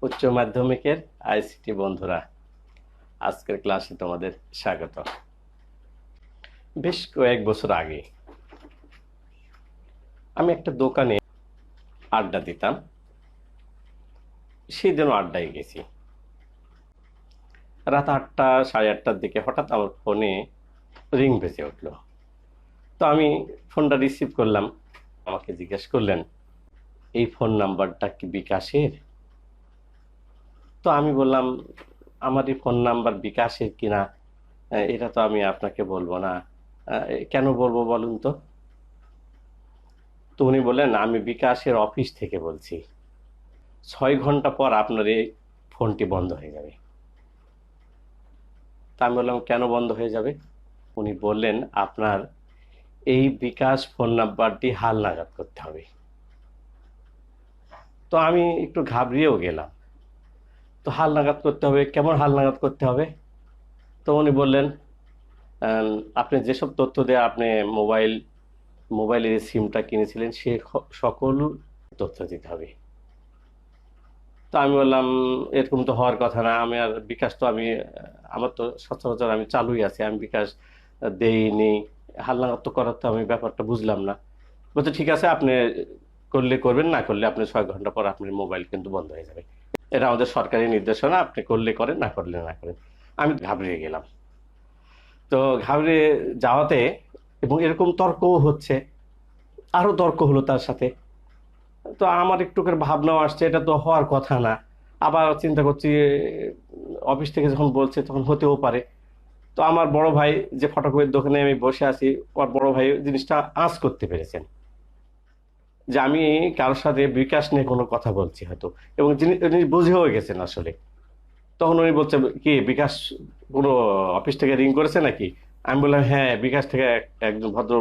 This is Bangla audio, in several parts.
উচ্চ মাধ্যমিকের আইসিটি বন্ধুরা, আজকের ক্লাসে তোমাদের স্বাগত। বেশ কয়েক বছর আগে আমি একটা দোকানে আড্ডা দিতাম। সেই দিনও আড্ডায় গেছি। রাত 8টা, সাড়ে 8টার দিকে হঠাৎ আমার ফোনে রিং বেজে উঠলো। তো আমি ফোনটা রিসিভ করলাম। আমাকে জিজ্ঞেস করলেন, এই ফোন নাম্বারটা কি বিকাশের? তো আমি বললাম, আমার এই ফোন নাম্বার বিকাশের কিনা এটা তো আমি আপনাকে বলবো না। কেন বলবো বলুন তো? তো উনি বললেন, আমি বিকাশের অফিস থেকে বলছি, 6 ঘন্টা পর আপনার এই ফোনটি বন্ধ হয়ে যাবে। তা আমি বললাম, কেন বন্ধ হয়ে যাবে? উনি বললেন, আপনার এই বিকাশ ফোন নাম্বারটি হালনাগাদ করতে হবে। তো আমি একটু ঘাবড়িয়েও গেলাম। তো হালনাগাদ করতে হবে, কেমন হালনাগাদ করতে হবে? তো উনি বললেন, আপনি যেসব তথ্য দিয়ে আপনি মোবাইলের সিমটা কিনেছিলেন সে সকল তথ্য দিতে হবে। তো আমি বললাম, এরকম তো হওয়ার কথা না। আমি আর বিকাশ তো আমার তো সচরাচর আমি চালুই আছি, আমি বিকাশ দেইনি। হালনাগাদ তো করার তো আমি ব্যাপারটা বুঝলাম না। বলছে, ঠিক আছে, আপনি করলে করবেন, না করলে আপনি 6 ঘন্টা পর আপনার মোবাইল কিন্তু বন্ধ হয়ে যাবে। এটা আমাদের সরকারি নির্দেশনা, আপনি করলে করেন, না করলে না করেন। আমি ঘাবড়িয়ে গেলাম। তো ঘাবড়িয়ে যাওয়াতে, এবং এরকম তর্কও হচ্ছে, আরো তর্ক হলো তার সাথে। তো আমার একটু করে ভাবনাও আসছে, এটা তো হওয়ার কথা না। আবার চিন্তা করছি, অফিস থেকে যখন বলছে তখন হতেও পারে। তো আমার বড় ভাই, যে ফটোকপির দোকানে আমি বসে আছি, ওর বড় ভাই জিনিসটা আঁচ করতে পেরেছেন যে আমি কারোর সাথে বিকাশ নিয়ে কোনো কথা বলছি হয়তো, এবং উনি বুঝেও গেছেন আসলে। তখন উনি বলছে, কি বিকাশ কোনো অফিস থেকে রিং করেছে নাকি? আমি বললাম, হ্যাঁ, বিকাশ থেকে একজন ভদ্র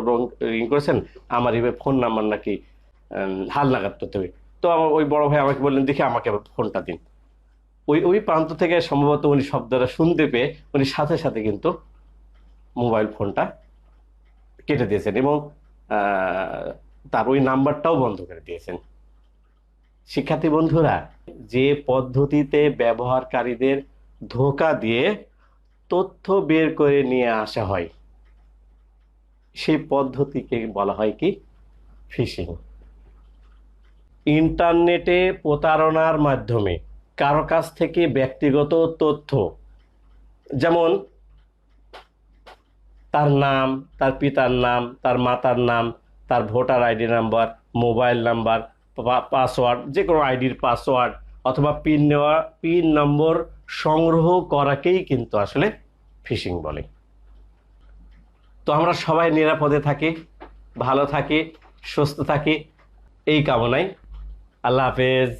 রিং করেছেন, আমার এবার ফোন নাম্বার নাকি হালনাগাদ করতে হবে। তো আমার ওই বড় ভাই আমাকে বললেন, দেখি আমাকে ফোনটা দিন। ওই ওই প্রান্ত থেকে সম্ভবত উনি শব্দটা শুনতে পেয়ে উনি সাথে সাথে কিন্তু মোবাইল ফোনটা কেটে দিয়েছেন, এবং আহ, তার ওই নাম্বারটাও বন্ধ করে দিয়েছেন। শিক্ষার্থী বন্ধুরা, যে পদ্ধতিতে ব্যবহারকারীদের ধোঁকা দিয়ে তথ্য বের করে নিয়ে আসা হয়, সেই পদ্ধতিকে বলা হয় কি? ফিশিং। ইন্টারনেটে প্রতারণার মাধ্যমে কারো কাছ থেকে ব্যক্তিগত তথ্য, যেমন তার নাম, তার পিতার নাম, তার মাতার নাম, তার voter ID number, mobile number, password, যে কোনো আইডির পাসওয়ার্ড অথবা পিন নম্বর সংগ্রহ করাকেই কিন্তু আসলে ফিশিং বলে। তো আমরা সবাই নিরাপদে থাকি, ভালো থাকি, সুস্থ থাকি, এই কামনায়। আল্লাহ হাফেজ।